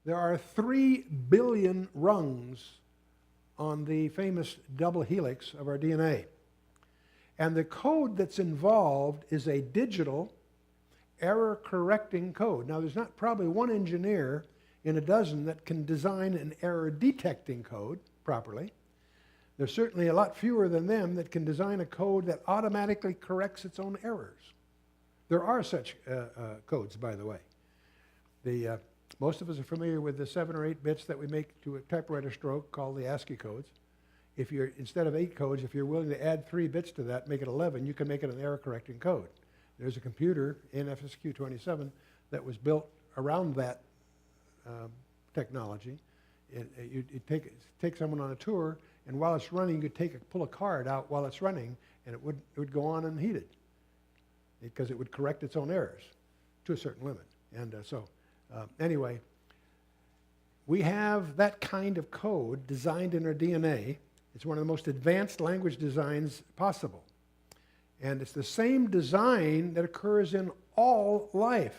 There are 3 billion rungs on the famous double helix of our DNA. And the code that's involved is a digital error-correcting code. Now, there's not probably one engineer in a dozen that can design an error-detecting code properly. There's certainly a lot fewer than them that can design a code that automatically corrects its own errors. There are such codes, by the way. Most of us are familiar with the 7 or 8 bits that we make to a typewriter stroke called the ASCII codes. If you're, instead of 8 codes, if you're willing to add 3 bits to that, make it 11, you can make it an error-correcting code. There's a computer in FSQ27 that was built around that technology. You take someone on a tour, and while it's running, you could pull a card out while it's running, and it would go on unheeded because it would correct its own errors to a certain limit. And anyway, we have that kind of code designed in our DNA. It's one of the most advanced language designs possible. And it's the same design that occurs in all life.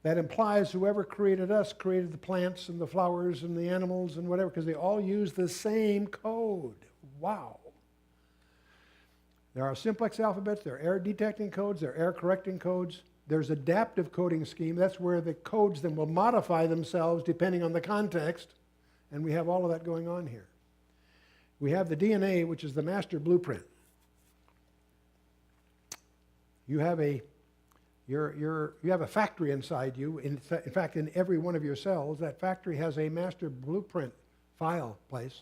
That implies whoever created us created the plants and the flowers and the animals and whatever, because they all use the same code. Wow. There are simplex alphabets, there are error detecting codes, there are error correcting codes. There's adaptive coding scheme. That's where the codes then will modify themselves depending on the context. And we have all of that going on here. We have the DNA, which is the master blueprint. You have a factory inside you. In fact, in every one of your cells, that factory has a master blueprint file place.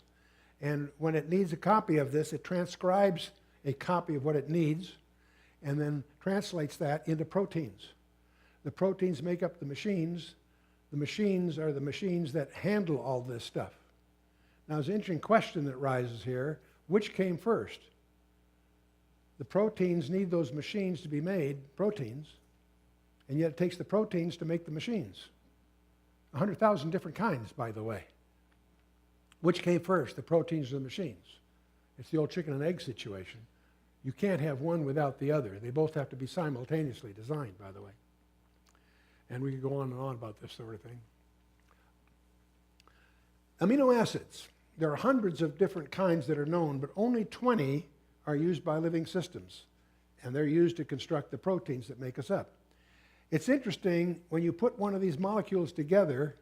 And when it needs a copy of this, it transcribes a copy of what it needs and then translates that into proteins. The proteins make up the machines. The machines are the machines that handle all this stuff. Now, there's an interesting question that rises here. Which came first? The proteins need those machines to be made, proteins, and yet it takes the proteins to make the machines. 100,000 different kinds, by the way. Which came first, the proteins or the machines? It's the old chicken and egg situation. You can't have one without the other. They both have to be simultaneously designed, by the way. And we could go on and on about this sort of thing. Amino acids. There are hundreds of different kinds that are known, but only 20 are used by living systems. And they're used to construct the proteins that make us up. It's interesting, when you put one of these molecules together,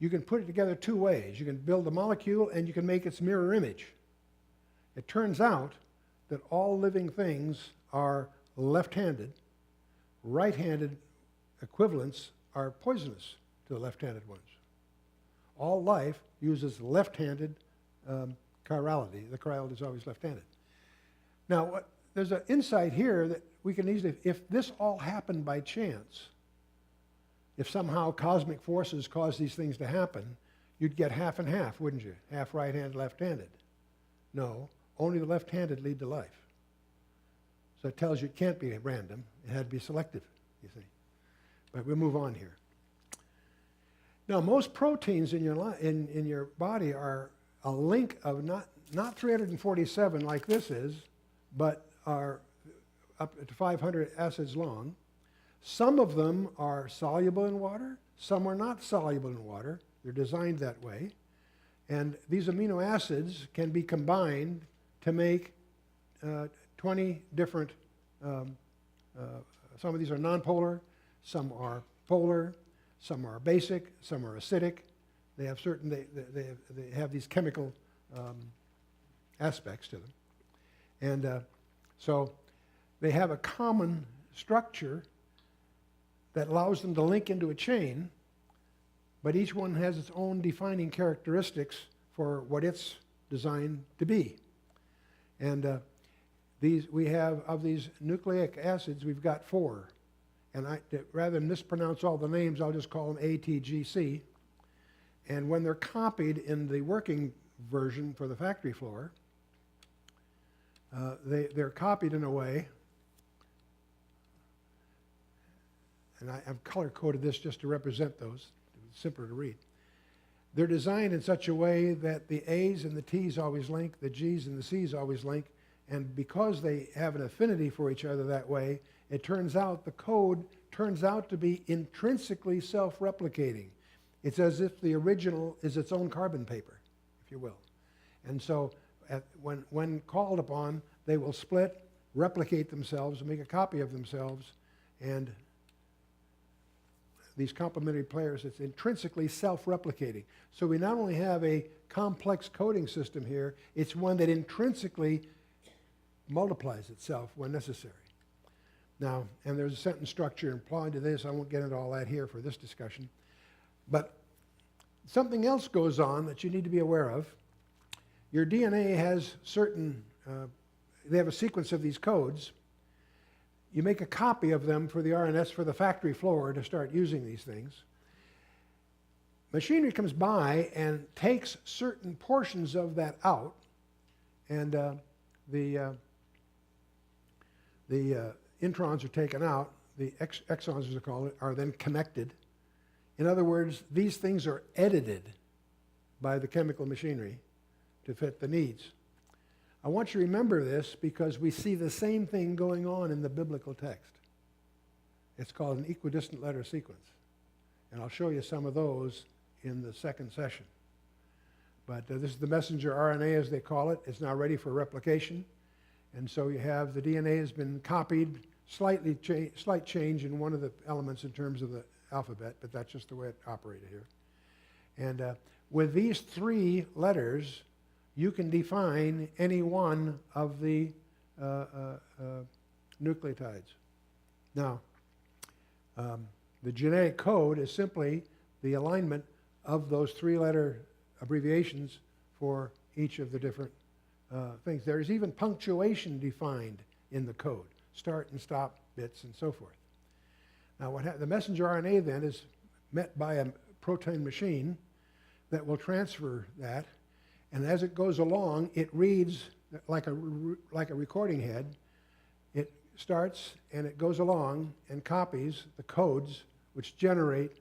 you can put it together 2 ways. You can build a molecule and you can make its mirror image. It turns out that all living things are left-handed. Right-handed equivalents are poisonous to the left-handed ones. All life uses left-handed chirality. The chirality is always left-handed. Now, there's an insight here that we can easily, if this all happened by chance, if somehow cosmic forces caused these things to happen, you'd get half and half, wouldn't you? Half right-handed, left-handed. No, only the left-handed lead to life. So it tells you it can't be random. It had to be selective, you see. But we'll move on here. Now, most proteins in your body are a link of not 347 like this is, but are up to 500 acids long. Some of them are soluble in water. Some are not soluble in water. They're designed that way. And these amino acids can be combined to make 20 different, some of these are nonpolar, some are polar, some are basic, some are acidic. They have certain, they have these chemical aspects to them. And so they have a common structure that allows them to link into a chain, but each one has its own defining characteristics for what it's designed to be. And we have, of these nucleic acids, we've got 4. And rather than mispronounce all the names, I'll just call them A, T, G, C. And when they're copied in the working version for the factory floor, they're copied in a way, and I've color-coded this just to represent those. It's simpler to read. They're designed in such a way that the A's and the T's always link, the G's and the C's always link, and because they have an affinity for each other that way, it turns out the code turns out to be intrinsically self-replicating. It's as if the original is its own carbon paper, if you will. And so when called upon, they will split, replicate themselves, make a copy of themselves, and these complementary pairs, it's intrinsically self-replicating. So we not only have a complex coding system here, it's one that intrinsically multiplies itself when necessary. Now, and there's a sentence structure implied to this. I won't get into all that here for this discussion. But something else goes on that you need to be aware of. Your DNA has certain, they have a sequence of these codes. You make a copy of them for the RNS for the factory floor to start using these things. Machinery comes by and takes certain portions of that out, and the introns are taken out, the exons, as they call it, are then connected. In other words, these things are edited by the chemical machinery to fit the needs. I want you to remember this because we see the same thing going on in the biblical text. It's called an equidistant letter sequence. And I'll show you some of those in the second session. But this is the messenger RNA, as they call it. It's now ready for replication. And so you have the DNA has been copied, slight change in one of the elements in terms of the alphabet, but that's just the way it operated here. And with these three letters, you can define any one of the nucleotides. Now, the genetic code is simply the alignment of those three-letter abbreviations for each of the different things. There's even punctuation defined in the code, start and stop bits and so forth. Now, the messenger RNA then is met by a protein machine that will transfer that, and as it goes along, it reads like a recording head. It starts and it goes along and copies the codes which generate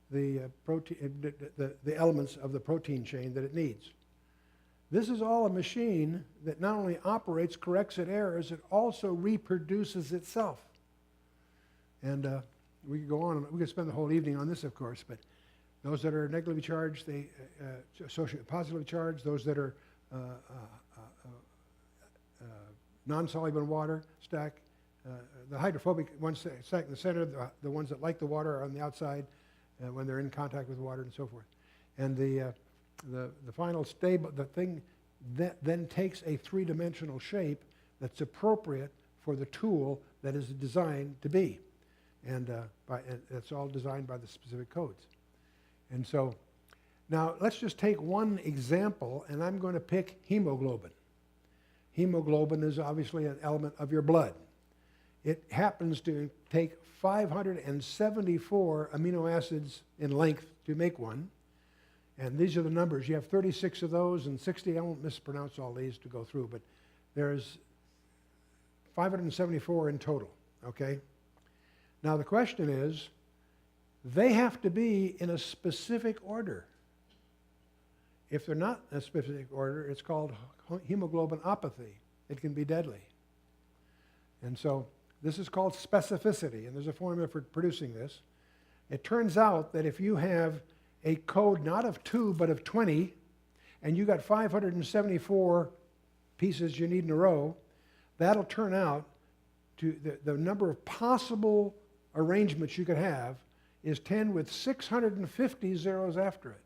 the elements of the protein chain that it needs. This is all a machine that not only operates, corrects its errors, it also reproduces itself. And we could go on, we could spend the whole evening on this, of course, but those that are negatively charged, they associate with positively charged. Those that are non-soluble in water stack. The hydrophobic ones stack in the center. The ones that like the water are on the outside when they're in contact with water and so forth. And the final stable, the thing that then takes a three-dimensional shape that's appropriate for the tool that is designed to be. And it's all designed by the specific codes. And so, now let's just take one example, and I'm going to pick hemoglobin. Hemoglobin is obviously an element of your blood. It happens to take 574 amino acids in length to make one. And these are the numbers. You have 36 of those and 60. I won't mispronounce all these to go through, but there's 574 in total, okay? Now the question is, they have to be in a specific order. If they're not in a specific order, it's called hemoglobinopathy. It can be deadly. And so this is called specificity, and there's a formula for producing this. It turns out that if you have a code not of 2 but of 20, and you got 574 pieces you need in a row, that'll turn out to the number of possible arrangements you could have is 10 with 650 zeros after it.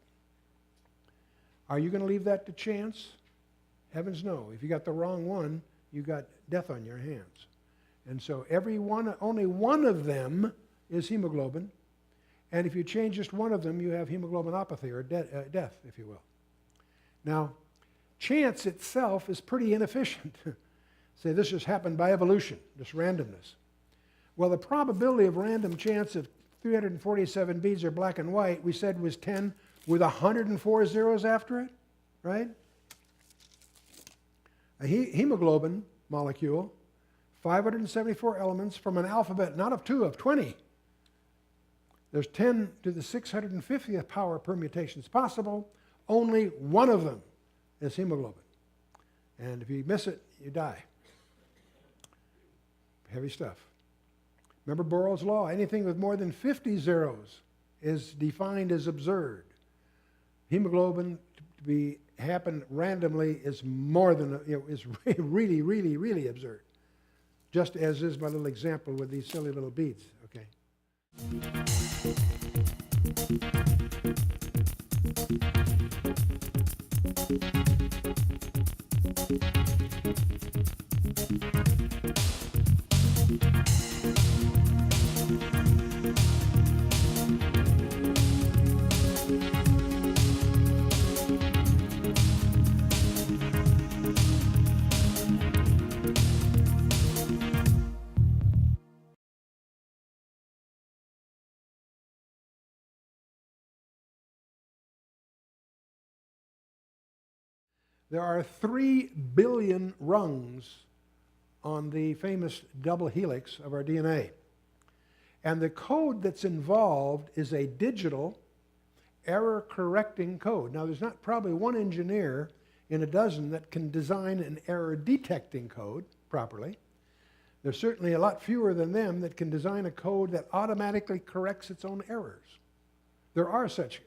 Are you going to leave that to chance? Heavens no. If you got the wrong one, you got death on your hands. And so only one of them is hemoglobin. And if you change just one of them, you have hemoglobinopathy, or death, if you will. Now, chance itself is pretty inefficient. Say this just happened by evolution, just randomness. Well, the probability of random chance of 347 beads are black and white, we said was 10 with 104 zeros after it, right? A hemoglobin molecule, 574 elements from an alphabet, not of 2, of 20. There's 10 to the 650th power permutations possible. Only one of them is hemoglobin. And if you miss it, you die. Heavy stuff. Remember Borel's law, anything with more than 50 zeros is defined as absurd. Hemoglobin to happen randomly is more than, is really, really, really absurd. Just as is my little example with these silly little beads, okay? There are 3 billion rungs on the famous double helix of our DNA. And the code that's involved is a digital error-correcting code. Now, there's not probably one engineer in a dozen that can design an error-detecting code properly. There's certainly a lot fewer than them that can design a code that automatically corrects its own errors. There are such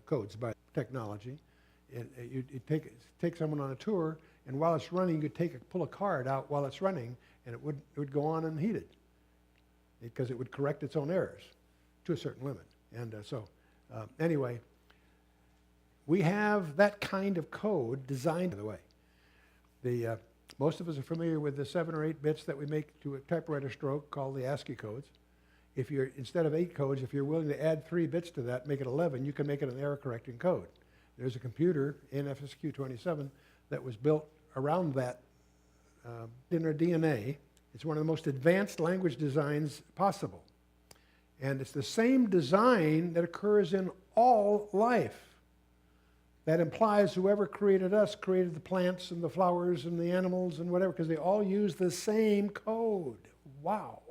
codes by technology. You take someone on a tour, and while it's running, you could pull a card out while it's running, and it would go on unheeded because it would correct its own errors to a certain limit. And anyway, we have that kind of code designed, by the way. Most of us are familiar with the 7 or 8 bits that we make to a typewriter stroke called the ASCII codes. If you're, instead of 8 codes, if you're willing to add 3 bits to that, make it 11, you can make it an error-correcting code. There's a computer, NFSQ27, that was built around that in our DNA. It's one of the most advanced language designs possible. And it's the same design that occurs in all life. That implies whoever created us created the plants and the flowers and the animals and whatever, because they all use the same code. Wow.